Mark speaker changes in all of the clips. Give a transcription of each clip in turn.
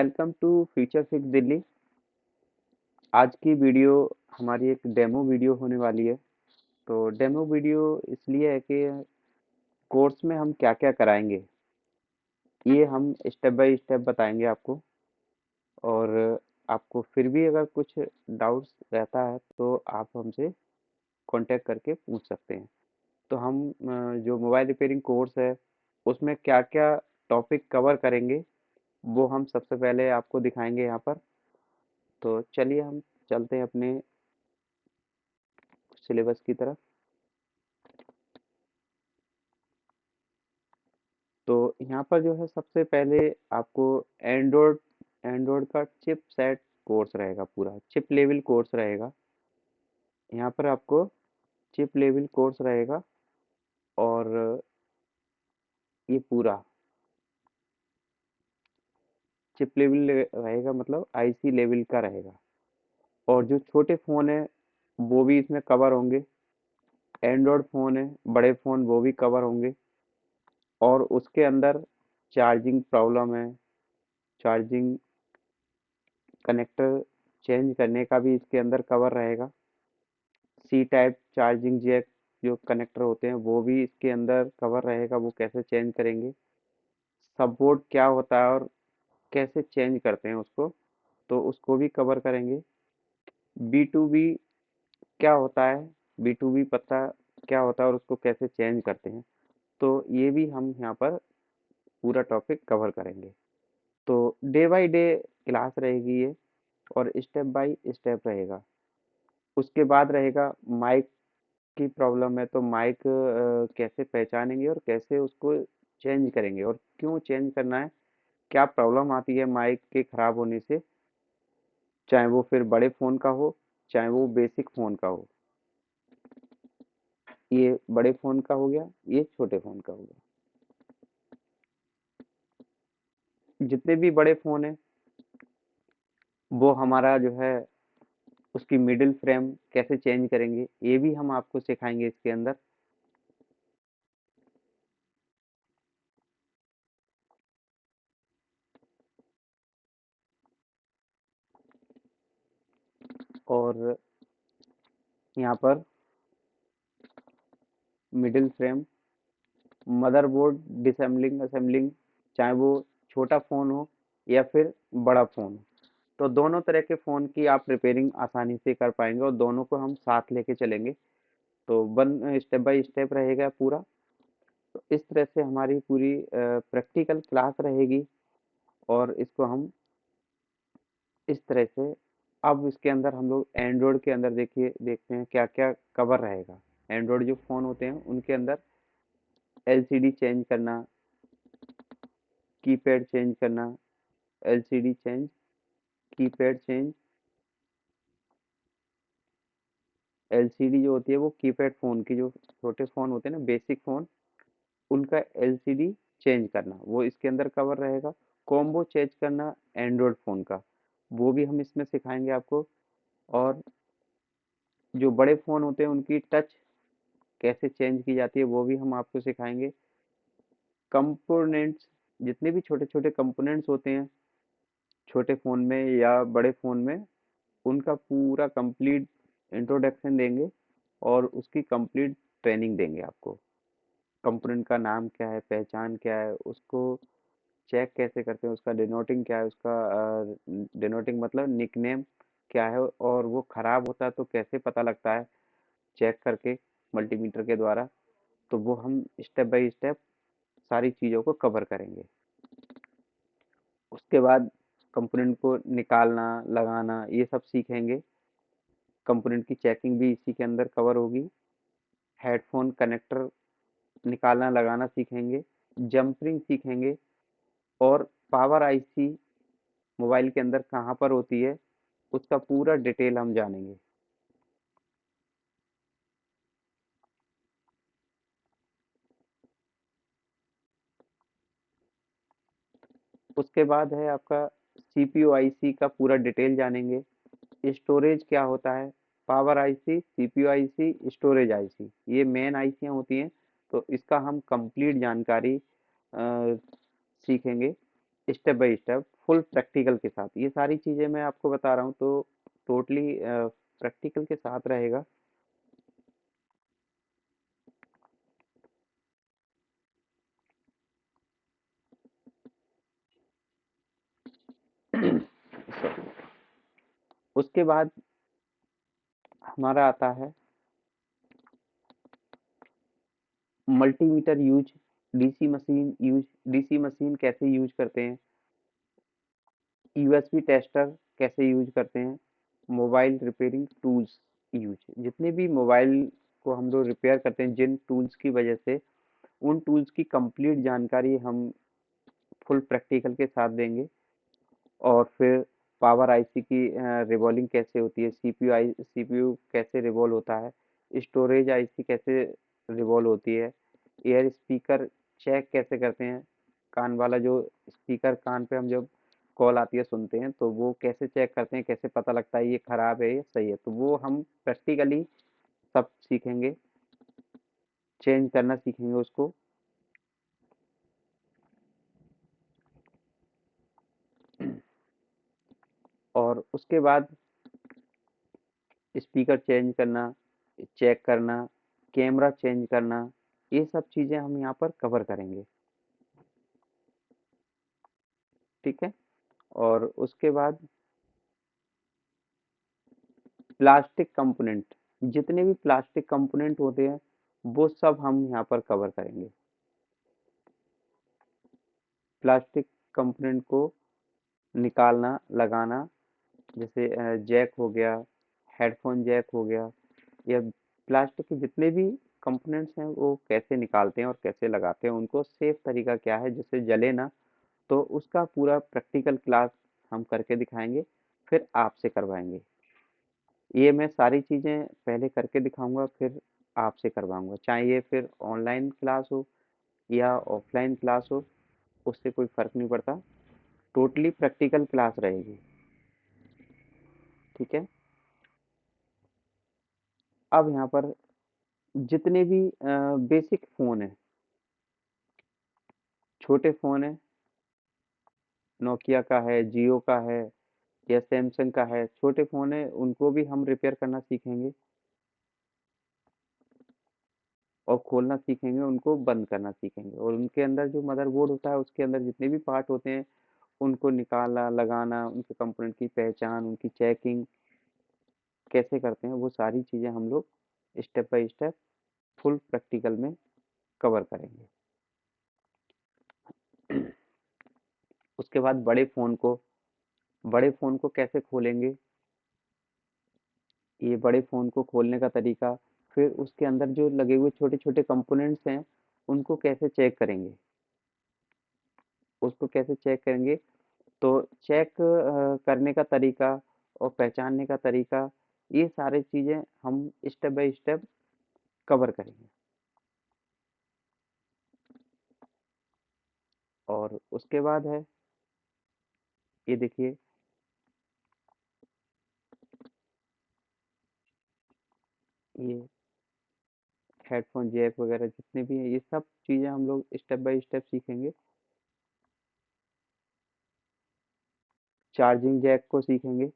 Speaker 1: Welcome to future fix Delhi. आज की video हमारी एक डेमो वीडियो होने वाली है। तो डेमो वीडियो इसलिए है कि कोर्स में हम क्या क्या कराएंगे ये हम स्टेप बाय स्टेप बताएंगे आपको। और आपको फिर भी अगर कुछ डाउट्स रहता है तो आप हमसे कांटेक्ट करके पूछ सकते हैं। तो हम जो मोबाइल रिपेयरिंग कोर्स है उसमें क्या क्या टॉपिक कवर करेंगे वो हम सबसे पहले आपको दिखाएंगे यहाँ पर। तो चलिए हम चलते हैं अपने सिलेबस की तरफ। तो यहाँ पर जो है सबसे पहले आपको एंड्रॉयड एंड्रॉयड का चिप सेट कोर्स रहेगा, पूरा चिप लेवल कोर्स रहेगा। यहाँ पर आपको चिप लेवल कोर्स रहेगा। और ये पूरा चिप लेवल रहेगा, मतलब आईसी लेवल का रहेगा। और जो छोटे फ़ोन है वो भी इसमें कवर होंगे। एंड्रॉयड फ़ोन है, बड़े फ़ोन वो भी कवर होंगे। और उसके अंदर चार्जिंग प्रॉब्लम है, चार्जिंग कनेक्टर चेंज करने का भी इसके अंदर कवर रहेगा। सी टाइप चार्जिंग जैक जो कनेक्टर होते हैं वो भी इसके अंदर कवर रहेगा, वो कैसे चेंज करेंगे, सब बोर्ड क्या होता है और कैसे चेंज करते हैं उसको, तो उसको भी कवर करेंगे। बी टू बी क्या होता है, बी टू बी पता क्या होता है और उसको कैसे चेंज करते हैं, तो ये भी हम यहाँ पर पूरा टॉपिक कवर करेंगे। तो डे बाय डे क्लास रहेगी ये, और स्टेप बाय स्टेप रहेगा। उसके बाद रहेगा माइक की प्रॉब्लम है तो माइक कैसे पहचानेंगे और कैसे उसको चेंज करेंगे और क्यों चेंज करना है, क्या प्रॉब्लम आती है माइक के खराब होने से, चाहे वो फिर बड़े फ़ोन का हो चाहे वो बेसिक फ़ोन का हो। ये बड़े फ़ोन का हो गया, ये छोटे फ़ोन का हो गया। जितने भी बड़े फ़ोन हैं वो हमारा जो है उसकी मिडिल फ्रेम कैसे चेंज करेंगे ये भी हम आपको सिखाएंगे इसके अंदर। और यहाँ पर मिडिल फ्रेम, मदरबोर्ड डिसेंबलिंग असेंबलिंग, चाहे वो छोटा फ़ोन हो या फिर बड़ा फ़ोन हो, तो दोनों तरह के फ़ोन की आप रिपेयरिंग आसानी से कर पाएंगे और दोनों को हम साथ लेके चलेंगे। तो वन स्टेप बाय स्टेप रहेगा पूरा। तो इस तरह से हमारी पूरी प्रैक्टिकल क्लास रहेगी। और इसको हम इस तरह से, अब इसके अंदर हम लोग एंड्रॉयड के अंदर देखिए देखते हैं क्या क्या कवर रहेगा। एंड्रॉयड जो फ़ोन होते हैं उनके अंदर एलसीडी चेंज करना, कीपैड चेंज करना, LCD change, keypad change. LCD जो होती है वो कीपैड फ़ोन की, जो छोटे फ़ोन होते हैं ना बेसिक फ़ोन, उनका एलसीडी चेंज करना वो इसके अंदर कवर रहेगा। कॉम्बो चेंज करना एंड्रॉयड फ़ोन का, वो भी हम इसमें सिखाएंगे आपको। और जो बड़े फ़ोन होते हैं उनकी टच कैसे चेंज की जाती है वो भी हम आपको सिखाएंगे। कंपोनेंट्स, जितने भी छोटे छोटे कंपोनेंट्स होते हैं छोटे फ़ोन में या बड़े फ़ोन में, उनका पूरा कंप्लीट इंट्रोडक्शन देंगे और उसकी कंप्लीट ट्रेनिंग देंगे आपको। कंपोनेंट का नाम क्या है, पहचान क्या है, उसको चेक कैसे करते हैं, उसका डिनोटिंग क्या है, उसका डिनोटिंग मतलब निकनेम क्या है, और वो खराब होता है तो कैसे पता लगता है चेक करके मल्टीमीटर के द्वारा। तो वो हम स्टेप बाय स्टेप सारी चीज़ों को कवर करेंगे। उसके बाद कंपोनेंट को निकालना लगाना ये सब सीखेंगे। कंपोनेंट की चेकिंग भी इसी के अंदर कवर होगी। हेडफोन कनेक्टर निकालना लगाना सीखेंगे, जंपरिंग सीखेंगे। और पावर आईसी मोबाइल के अंदर कहाँ पर होती है उसका पूरा डिटेल हम जानेंगे। उसके बाद है आपका सीपीयू आईसी का पूरा डिटेल जानेंगे। स्टोरेज क्या होता है, power IC, CPU IC, storage IC, ये मेन आईसियाँ होती हैं। तो इसका हम कंप्लीट जानकारी सीखेंगे step by step. Full practical के साथ। ये सारी चीज़ें मैं आपको बता रहा हूँ, तो टोटली प्रैक्टिकल के साथ रहेगा। उसके बाद हमारा आता है मल्टीमीटर यूज, डीसी मशीन कैसे यूज करते हैं, यूएसबी टेस्टर कैसे यूज करते हैं, मोबाइल रिपेयरिंग टूल्स यूज। जितने भी मोबाइल को हम लोग रिपेयर करते हैं जिन टूल्स की वजह से, उन टूल्स की कंप्लीट जानकारी हम फुल प्रैक्टिकल के साथ देंगे। और फिर पावर आईसी की रिवॉल्विंग कैसे होती है, सीपीयू कैसे रिवॉल्व होता है, स्टोरेज आईसी कैसे रिवॉल्व होती है, एयर स्पीकर चेक कैसे करते हैं, कान वाला जो स्पीकर कान पे हम जब कॉल आती है सुनते हैं तो वो कैसे चेक करते हैं, कैसे पता लगता है ये खराब है या सही है, तो वो हम प्रैक्टिकली सब सीखेंगे, चेंज करना सीखेंगे उसको। और उसके बाद स्पीकर चेंज करना, चेक करना, कैमरा चेंज करना, ये सब चीज़ें हम यहाँ पर कवर करेंगे। ठीक है। और उसके बाद प्लास्टिक कंपोनेंट, जितने भी प्लास्टिक कंपोनेंट होते हैं वो सब हम यहाँ पर कवर करेंगे। प्लास्टिक कंपोनेंट को निकालना, लगाना, जैसे जैक हो गया, हेडफोन जैक हो गया, या प्लास्टिक के जितने भी कंपोनेंट्स हैं वो कैसे निकालते हैं और कैसे लगाते हैं, उनको सेफ तरीका क्या है जिससे जले ना, तो उसका पूरा प्रैक्टिकल क्लास हम करके दिखाएंगे, फिर आपसे करवाएंगे। ये मैं सारी चीज़ें पहले करके दिखाऊंगा, फिर आपसे करवाऊंगा, चाहे ये फिर ऑनलाइन क्लास हो या ऑफलाइन क्लास हो, उससे कोई फर्क नहीं पड़ता, टोटली प्रैक्टिकल क्लास रहेगी। ठीक है। अब यहाँ पर जितने भी बेसिक फ़ोन है, छोटे फ़ोन है, नोकिया का है, जियो का है या सैमसंग का है, छोटे फ़ोन है, उनको भी हम रिपेयर करना सीखेंगे और खोलना सीखेंगे, उनको बंद करना सीखेंगे, और उनके अंदर जो मदरबोर्ड होता है उसके अंदर जितने भी पार्ट होते हैं उनको निकालना, लगाना, उनके कंपोनेंट की पहचान, उनकी चेकिंग कैसे करते हैं, वो सारी चीज़ें हम लोग step by step full practical में कवर करेंगे। उसके बाद बड़े फ़ोन को कैसे खोलेंगे, ये बड़े फ़ोन को खोलने का तरीका, फिर उसके अंदर जो लगे हुए छोटे-छोटे कंपोनेंट्स हैं, उनको कैसे चेक करेंगे, उसको कैसे चेक करेंगे, तो चेक करने का तरीका और पहचानने का तरीका, ये सारी चीज़ें हम स्टेप बाय स्टेप कवर करेंगे। और उसके बाद है, ये देखिए, ये हेडफ़ोन जैक वगैरह जितने भी हैं, ये सब चीज़ें हम लोग स्टेप बाय स्टेप सीखेंगे। चार्जिंग जैक को सीखेंगे,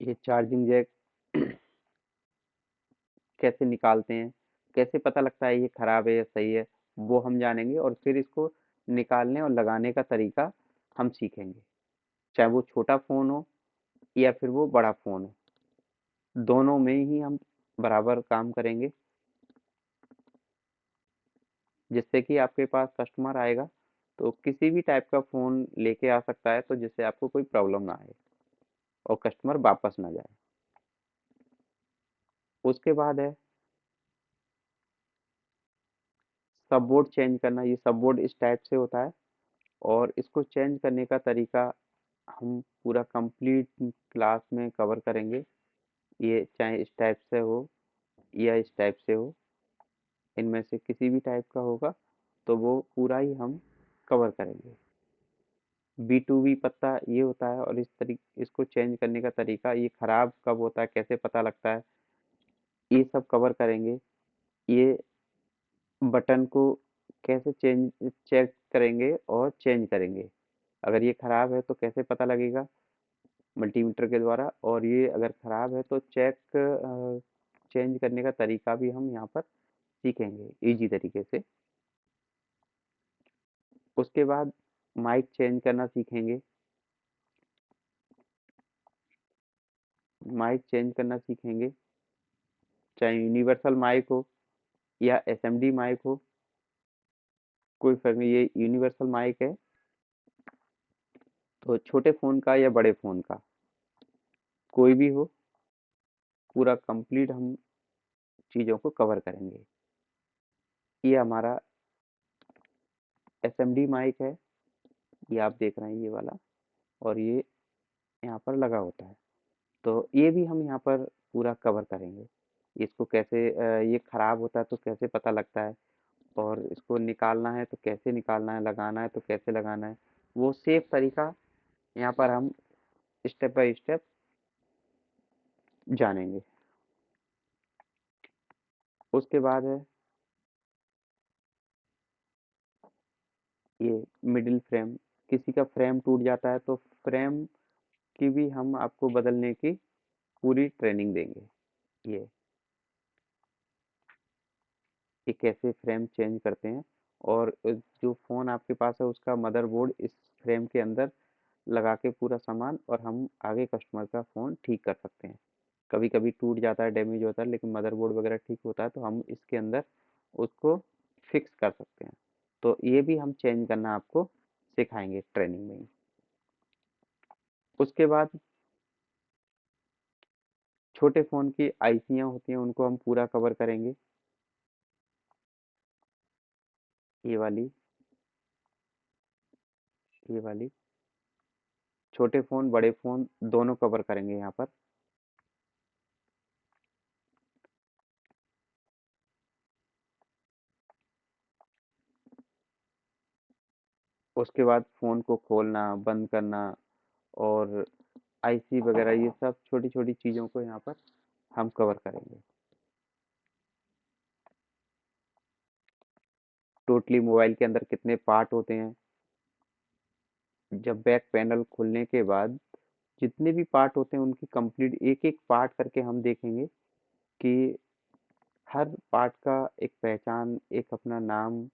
Speaker 1: ये चार्जिंग जैक कैसे निकालते हैं, कैसे पता लगता है ये खराब है या सही है, वो हम जानेंगे, और फिर इसको निकालने और लगाने का तरीका हम सीखेंगे, चाहे वो छोटा फ़ोन हो या फिर वो बड़ा फ़ोन हो, दोनों में ही हम बराबर काम करेंगे, जिससे कि आपके पास कस्टमर आएगा तो किसी भी टाइप का फ़ोन लेके आ सकता है, तो जिससे आपको कोई प्रॉब्लम ना आए और कस्टमर वापस ना जाए। उसके बाद है सब बोर्ड चेंज करना, ये सब बोर्ड इस टाइप से होता है, और इसको चेंज करने का तरीका हम पूरा कंप्लीट क्लास में कवर करेंगे। ये चाहे इस टाइप से हो या इस टाइप से हो, इनमें से किसी भी टाइप का होगा तो वो पूरा ही हम कवर करेंगे। बी टू बी पत्ता ये होता है, और इसको चेंज करने का तरीका, ये खराब कब होता है, कैसे पता लगता है, ये सब कवर करेंगे। ये बटन को कैसे चेक करेंगे और चेंज करेंगे। अगर ये खराब है तो कैसे पता लगेगा? मल्टीमीटर के द्वारा। और ये अगर खराब है तो चेंज करने का तरीका भी हम यहाँ पर सीखेंगे इजी तरीके से। उसके बाद माइक चेंज करना सीखेंगे। माइक चेंज करना सीखेंगे, चाहे यूनिवर्सल माइक हो या एसएमडी माइक हो, कोई फर्क नहीं। ये यूनिवर्सल माइक है तो छोटे फ़ोन का या बड़े फ़ोन का कोई भी हो, पूरा कंप्लीट हम चीज़ों को कवर करेंगे। ये हमारा एसएमडी माइक है, ये आप देख रहे हैं ये वाला, और ये यहाँ पर लगा होता है। तो ये भी हम यहाँ पर पूरा कवर करेंगे। इसको कैसे ये खराब होता है तो कैसे पता लगता है, और इसको निकालना है तो कैसे निकालना है, लगाना है तो कैसे लगाना है, वो सेफ तरीका यहाँ पर हम स्टेप बाय स्टेप जानेंगे। उसके बाद है ये मिडिल फ्रेम। किसी का फ्रेम टूट जाता है तो फ्रेम की भी हम आपको बदलने की पूरी ट्रेनिंग देंगे। ये कि कैसे फ्रेम चेंज करते हैं, और जो फ़ोन आपके पास है उसका मदरबोर्ड इस फ्रेम के अंदर लगा के पूरा सामान, और हम आगे कस्टमर का फ़ोन ठीक कर सकते हैं। कभी कभी टूट जाता है, डैमेज होता है, लेकिन मदरबोर्ड वगैरह ठीक होता है तो हम इसके अंदर उसको फिक्स कर सकते हैं। तो ये भी हम चेंज करना आपको सिखाएंगे ट्रेनिंग में ही। उसके बाद छोटे फ़ोन की आईसियाँ होती हैं, उनको हम पूरा कवर करेंगे। ये वाली, ये वाली छोटे फ़ोन बड़े फ़ोन दोनों कवर करेंगे यहाँ पर। उसके बाद फ़ोन को खोलना बंद करना, और आईसी वगैरह, ये सब छोटी छोटी चीज़ों को यहाँ पर हम कवर करेंगे। टोटली मोबाइल के अंदर कितने पार्ट होते हैं, जब बैक पैनल खुलने के बाद जितने भी पार्ट होते हैं उनकी कंप्लीट एक एक पार्ट करके हम देखेंगे कि हर पार्ट का एक पहचान, एक अपना नाम,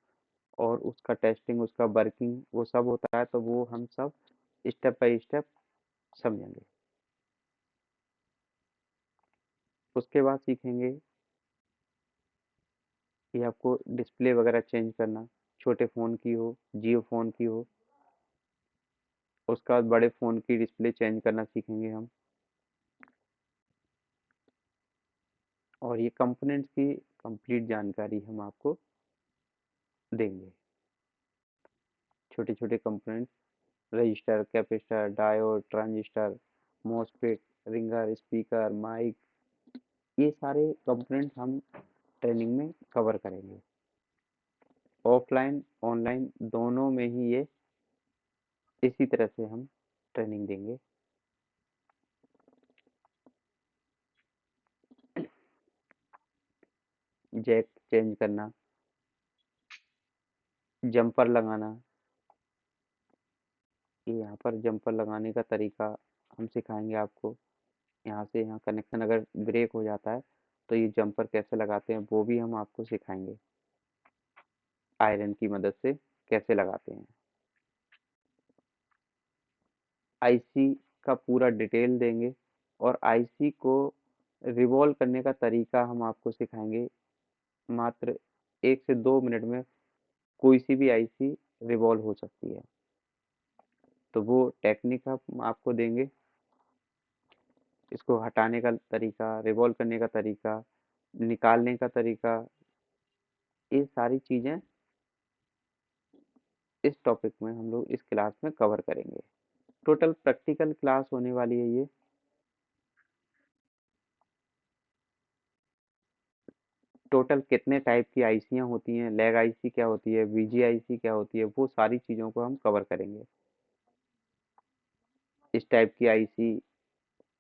Speaker 1: और उसका टेस्टिंग, उसका वर्किंग, वो सब होता है। तो वो हम सब स्टेप बाय स्टेप समझेंगे। उसके बाद सीखेंगे कि आपको डिस्प्ले वगैरह चेंज करना, छोटे फ़ोन की हो, जियो फ़ोन की हो। उसके बाद बड़े फ़ोन की डिस्प्ले चेंज करना सीखेंगे हम। और ये कंपोनेंट्स की कंप्लीट जानकारी हम आपको देंगे। छोटे छोटे components, resistor, capacitor, diode, transistor, MOSFET, ringer, speaker, mic, ये सारे कंपोनेंट्स हम ट्रेनिंग में कवर करेंगे। ऑफलाइन ऑनलाइन दोनों में ही ये इसी तरह से हम ट्रेनिंग देंगे। जैक चेंज करना, जंपर लगाना, ये यहाँ पर जंपर लगाने का तरीका हम सिखाएंगे आपको। यहाँ से यहाँ कनेक्शन अगर ब्रेक हो जाता है तो ये जंपर कैसे लगाते हैं वो भी हम आपको सिखाएंगे। आयरन की मदद से कैसे लगाते हैं। आईसी का पूरा डिटेल देंगे, और आईसी को रिवॉल्व करने का तरीका हम आपको सिखाएंगे। मात्र 1 से 2 मिनट में कोई सी भी आईसी रिवॉल्व हो सकती है, तो वो टेक्निक हम आपको देंगे। इसको हटाने का तरीका, रिवॉल्व करने का तरीका, निकालने का तरीका, ये सारी चीज़ें इस टॉपिक में हम लोग इस क्लास में कवर करेंगे। टोटल प्रैक्टिकल क्लास होने वाली है ये। टोटल कितने टाइप की आईसियाँ होती हैं, लैग आईसी क्या होती है, वीजी आईसी क्या होती है, वो सारी चीज़ों को हम कवर करेंगे। इस टाइप की आईसी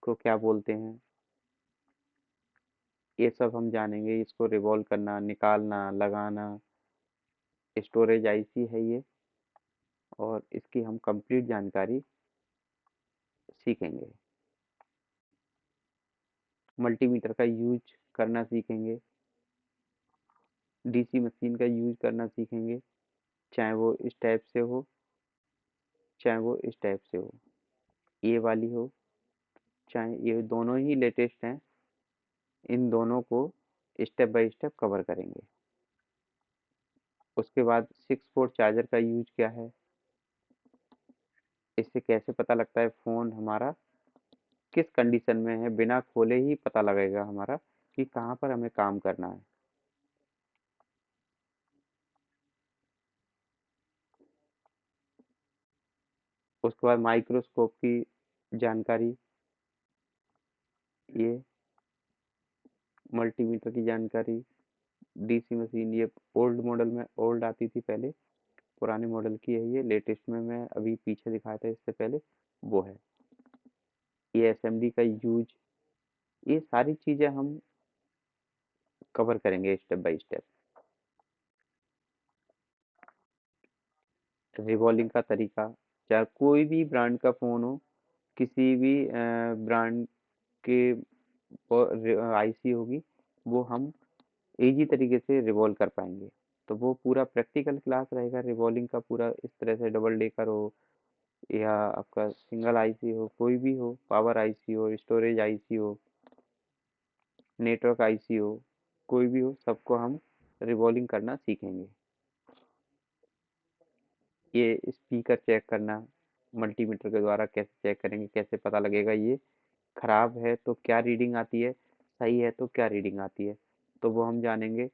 Speaker 1: को क्या बोलते हैं, ये सब हम जानेंगे। इसको रिवॉल्व करना, निकालना, लगाना। स्टोरेज आईसी है ये। और इसकी हम कंप्लीट जानकारी सीखेंगे। मल्टीमीटर का यूज करना सीखेंगे, डीसी मशीन का यूज करना सीखेंगे, चाहे वो इस टाइप से हो, चाहे वो इस टाइप से हो, ये वाली हो, चाहे ये दोनों ही लेटेस्ट हैं। इन दोनों को स्टेप बाय स्टेप कवर करेंगे। उसके बाद 6 पोर्ट चार्जर का यूज क्या है, इससे कैसे पता लगता है फ़ोन हमारा किस कंडीशन में है, बिना खोले ही पता लगेगा हमारा कि कहाँ पर हमें काम करना है। उसके बाद माइक्रोस्कोप की जानकारी, ये मल्टीमीटर की जानकारी, डीसी मशीन ये ओल्ड मॉडल में ओल्ड आती थी पहले, पुराने मॉडल की है, ये लेटेस्ट में मैं अभी पीछे दिखाया था इससे पहले वो है। ये एसएमडी का यूज, ये सारी चीज़ें हम कवर करेंगे स्टेप बाय स्टेप। रिवॉल्विंग का तरीका, चाहे कोई भी ब्रांड का फ़ोन हो, किसी भी ब्रांड के आईसी होगी, वो हम इजी तरीके से रिवॉल्व कर पाएंगे। तो वो पूरा प्रैक्टिकल क्लास रहेगा रिवॉल्विंग का, पूरा इस तरह से डबल डेकर हो या आपका सिंगल आईसी हो, कोई भी हो, पावर आईसी हो, स्टोरेज आईसी हो, नेटवर्क आईसी हो, कोई भी हो, सबको हम रिवॉल्विंग करना सीखेंगे। ये स्पीकर चेक करना मल्टीमीटर के द्वारा कैसे चेक करेंगे, कैसे पता लगेगा ये खराब है तो क्या रीडिंग आती है, सही है तो क्या रीडिंग आती है, तो वो हम जानेंगे।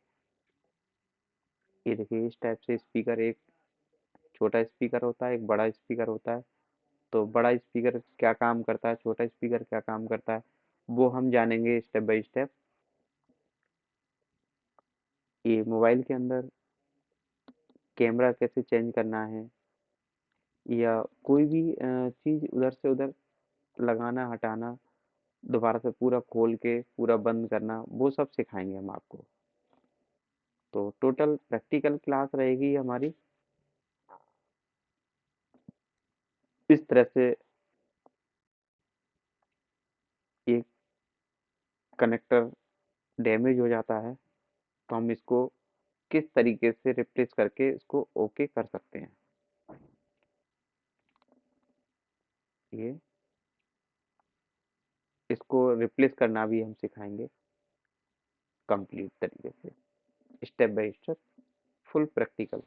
Speaker 1: ये देखिए इस टाइप से स्पीकर, एक छोटा स्पीकर होता है, एक बड़ा स्पीकर होता है। तो बड़ा स्पीकर क्या काम करता है, छोटा स्पीकर क्या काम करता है, वो हम जानेंगे स्टेप बाय स्टेप। ये मोबाइल के अंदर कैमरा कैसे चेंज करना है, या कोई भी चीज़ उधर से उधर लगाना हटाना, दोबारा से पूरा खोल के पूरा बंद करना, वो सब सिखाएंगे हम आपको। तो टोटल प्रैक्टिकल क्लास रहेगी हमारी इस तरह से। एक कनेक्टर डैमेज हो जाता है तो हम इसको किस तरीके से रिप्लेस करके इसको ओके कर सकते हैं, ये इसको रिप्लेस करना भी हम सिखाएंगे कंप्लीट तरीके से, step by step, full practical.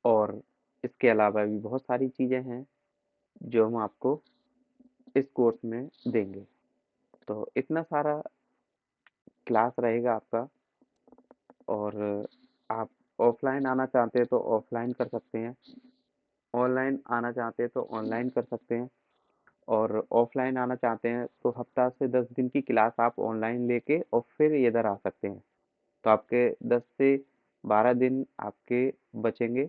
Speaker 1: और इसके अलावा भी बहुत सारी चीज़ें हैं जो हम आपको इस कोर्स में देंगे। तो इतना सारा क्लास रहेगा आपका। और आप ऑफलाइन आना चाहते हैं तो ऑफलाइन कर सकते हैं, ऑनलाइन आना चाहते हैं तो ऑनलाइन कर सकते हैं। और ऑफलाइन आना चाहते हैं तो हफ्ता से 10 दिन की क्लास आप ऑनलाइन लेके और फिर इधर आ सकते हैं। तो आपके 10 से 12 दिन आपके बचेंगे,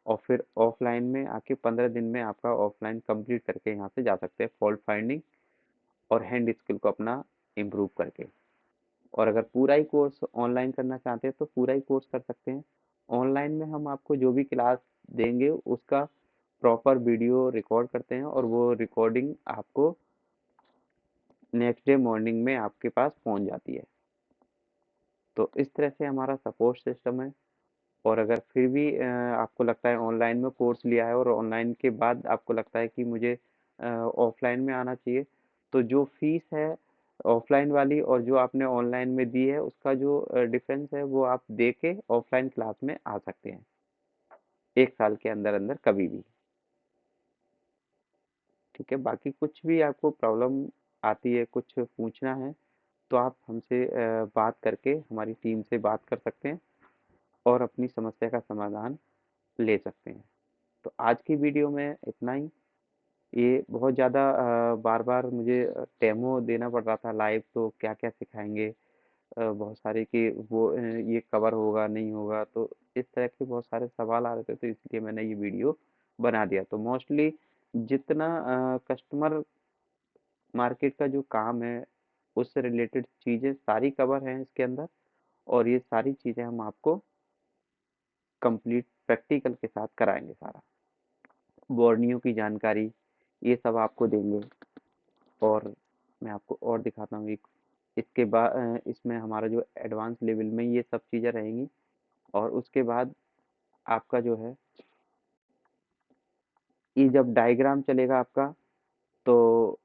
Speaker 1: और फिर ऑफलाइन में आके 15 दिन में आपका ऑफलाइन कंप्लीट करके यहाँ से जा सकते हैं, फॉल्ट फाइंडिंग और हैंड स्किल को अपना इम्प्रूव करके। और अगर पूरा ही कोर्स ऑनलाइन करना चाहते हैं तो पूरा ही कोर्स कर सकते हैं। ऑनलाइन में हम आपको जो भी क्लास देंगे उसका प्रॉपर वीडियो रिकॉर्ड करते हैं, और वो रिकॉर्डिंग आपको नेक्स्ट डे मॉर्निंग में आपके पास पहुंच जाती है। तो इस तरह से हमारा सपोर्ट सिस्टम है। और अगर फिर भी आपको लगता है ऑनलाइन में कोर्स लिया है और ऑनलाइन के बाद आपको लगता है कि मुझे ऑफलाइन में आना चाहिए, तो जो फीस है ऑफलाइन वाली और जो आपने ऑनलाइन में दी है उसका जो डिफरेंस है वो आप दे के ऑफलाइन क्लास में आ सकते हैं 1 साल के अंदर अंदर कभी भी। ठीक है, बाकी कुछ भी आपको प्रॉब्लम आती है, कुछ पूछना है, तो आप हमसे बात करके हमारी टीम से बात कर सकते हैं और अपनी समस्या का समाधान ले सकते हैं। तो आज की वीडियो में इतना ही। ये बहुत ज़्यादा बार-बार मुझे डेमो देना पड़ रहा था लाइव, तो क्या-क्या सिखाएँगे, बहुत सारे कि वो ये कवर होगा, नहीं होगा, तो इस तरह के बहुत सारे सवाल आ रहे थे, तो इसलिए मैंने ये वीडियो बना दिया। तो मोस्टली जितना कस्टमर मार्केट का जो काम है, उससे रिलेटेड चीज़ें सारी कवर हैं इसके अंदर। और ये सारी चीज़ें हम आपको कंप्लीट प्रैक्टिकल के साथ कराएंगे सारा। बोर्नियो की जानकारी ये सब आपको देंगे। और मैं आपको और दिखाता हूँ एक, इसके बाद इसमें हमारा जो एडवांस लेवल में ये सब चीज़ें रहेंगी। और उसके बाद आपका जो है, ये जब डायग्राम चलेगा आपका, तो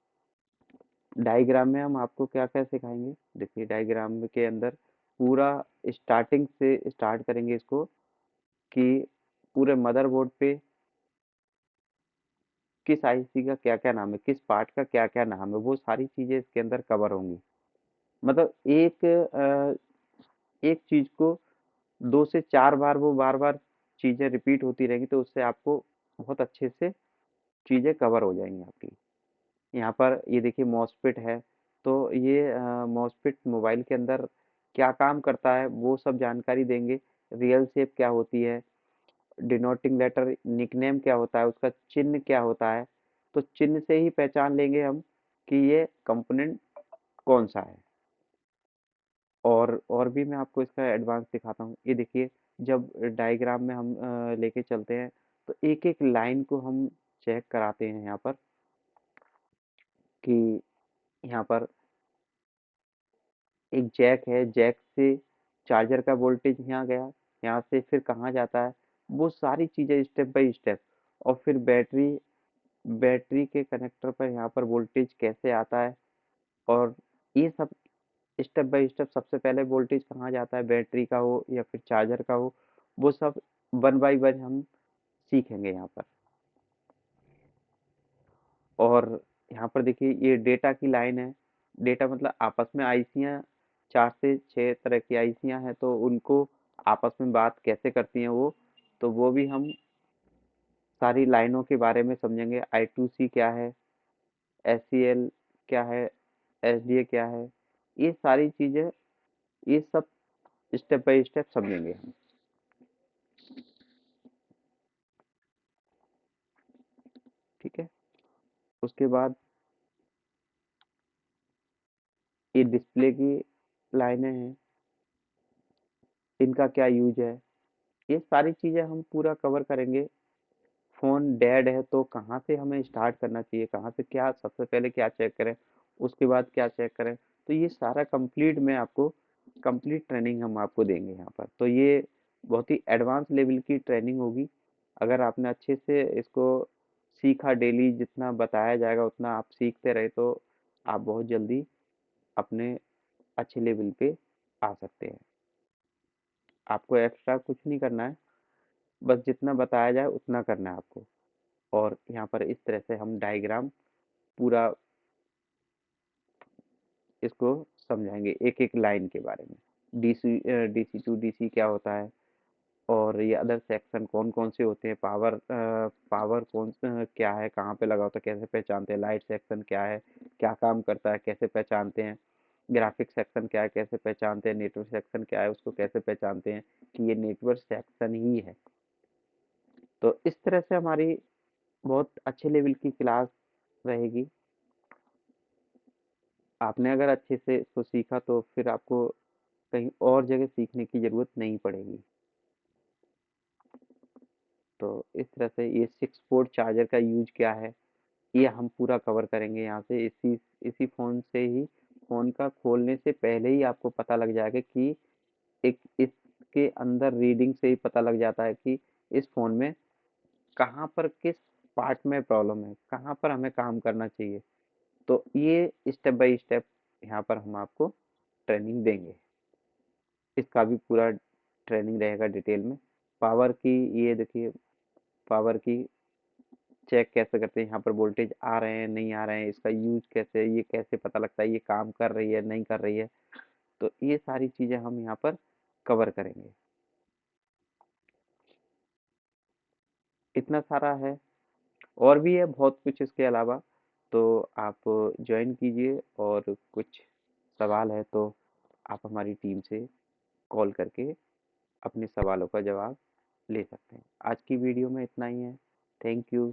Speaker 1: डायग्राम में हम आपको क्या क्या सिखाएंगे। देखिए डायग्राम के अंदर पूरा स्टार्टिंग से स्टार्ट करेंगे इसको, कि पूरे मदरबोर्ड पे किस आईसी का क्या क्या नाम है, किस पार्ट का क्या क्या नाम है, वो सारी चीज़ें इसके अंदर कवर होंगी। मतलब एक चीज़ को 2 से 4 बार, वो बार बार चीज़ें रिपीट होती रहेंगी, तो उससे आपको बहुत अच्छे से चीज़ें कवर हो जाएंगी आपकी। यहाँ पर ये देखिए मॉसफेट है, तो ये मॉसफेट मोबाइल के अंदर क्या काम करता है वो सब जानकारी देंगे। रियल शेप क्या होती है, डिनोटिंग लेटर निकनेम क्या होता है, उसका चिन्ह क्या होता है, तो चिन्ह से ही पहचान लेंगे हम कि ये कंपोनेंट कौन सा है। और भी मैं आपको इसका एडवांस दिखाता हूँ। ये देखिए, जब डायग्राम में हम लेके चलते हैं, तो एक एक लाइन को हम चेक कराते हैं यहाँ पर, कि यहाँ पर एक जैक है, जैक से चार्जर का वोल्टेज यहाँ गया, यहाँ से फिर कहाँ जाता है, वो सारी चीज़ें स्टेप बाय स्टेप। और फिर बैटरी, बैटरी के कनेक्टर पर यहाँ पर वोल्टेज कैसे आता है, और ये सब स्टेप बाय स्टेप। सबसे पहले वोल्टेज कहाँ जाता है, बैटरी का हो या फिर चार्जर का हो, वो सब वन बाय वन हम सीखेंगे यहाँ पर। और यहाँ पर देखिए ये डेटा की लाइन है। डेटा मतलब आपस में आईसियाँ, 4 से 6 तरह की आईसियाँ हैं, तो उनको आपस में बात कैसे करती हैं वो, तो वो भी हम सारी लाइनों के बारे में समझेंगे। I2C क्या है, SCL क्या है, SDA क्या है, ये सारी चीज़ें, ये सब स्टेप बाय स्टेप समझेंगे हम। ठीक है। उसके बाद ये डिस्प्ले की लाइनें हैं, इनका क्या यूज है, ये सारी चीज़ें हम पूरा कवर करेंगे। फ़ोन डेड है तो कहाँ से हमें स्टार्ट करना चाहिए, कहाँ से क्या सबसे पहले क्या चेक करें, उसके बाद क्या चेक करें, तो ये सारा कंप्लीट मैं आपको, कंप्लीट ट्रेनिंग हम आपको देंगे यहाँ पर। तो ये बहुत ही एडवांस लेवल की ट्रेनिंग होगी। अगर आपने अच्छे से इसको सीखा, डेली जितना बताया जाएगा उतना आप सीखते रहे, तो आप बहुत जल्दी अपने अच्छे लेवल पे आ सकते हैं। आपको एक्स्ट्रा कुछ नहीं करना है, बस जितना बताया जाए उतना करना है आपको। और यहाँ पर इस तरह से हम डायग्राम पूरा इसको समझाएंगे, एक एक लाइन के बारे में। डीसी, डीसी टू डीसी क्या होता है, और ये अदर सेक्शन कौन कौन से होते हैं, पावर, पावर क्या है, कहाँ पे लगा होता है, कैसे पहचानते हैं, लाइट सेक्शन क्या है, क्या काम करता है, कैसे पहचानते हैं, ग्राफिक सेक्शन क्या है, कैसे पहचानते हैं, नेटवर्क सेक्शन क्या है, उसको कैसे पहचानते हैं कि ये नेटवर्क सेक्शन ही है। तो इस तरह से हमारी बहुत अच्छे लेवल की क्लास रहेगी। आपने अगर अच्छे से इसको सीखा तो फिर आपको कहीं और जगह सीखने की ज़रूरत नहीं पड़ेगी। तो इस तरह से ये 6 पोर्ट चार्जर का यूज क्या है, ये हम पूरा कवर करेंगे यहाँ से। इसी इसी फ़ोन से ही, फ़ोन का खोलने से पहले ही आपको पता लग जाएगा कि एक इसके अंदर रीडिंग से ही पता लग जाता है कि इस फ़ोन में कहाँ पर किस पार्ट में प्रॉब्लम है, कहाँ पर हमें काम करना चाहिए। तो ये स्टेप बाय स्टेप यहाँ पर हम आपको ट्रेनिंग देंगे। इसका भी पूरा ट्रेनिंग रहेगा डिटेल में। पावर की, ये देखिए पावर की चेक कैसे करते हैं, यहाँ पर वोल्टेज आ रहे हैं नहीं आ रहे हैं, इसका यूज कैसे है, ये कैसे पता लगता है ये काम कर रही है नहीं कर रही है, तो ये सारी चीज़ें हम यहाँ पर कवर करेंगे। इतना सारा है, और भी है बहुत कुछ इसके अलावा। तो आप ज्वाइन कीजिए, और कुछ सवाल है तो आप हमारी टीम से कॉल करके अपने सवालों का जवाब ले सकते हैं। आज की वीडियो में इतना ही है। Thank you.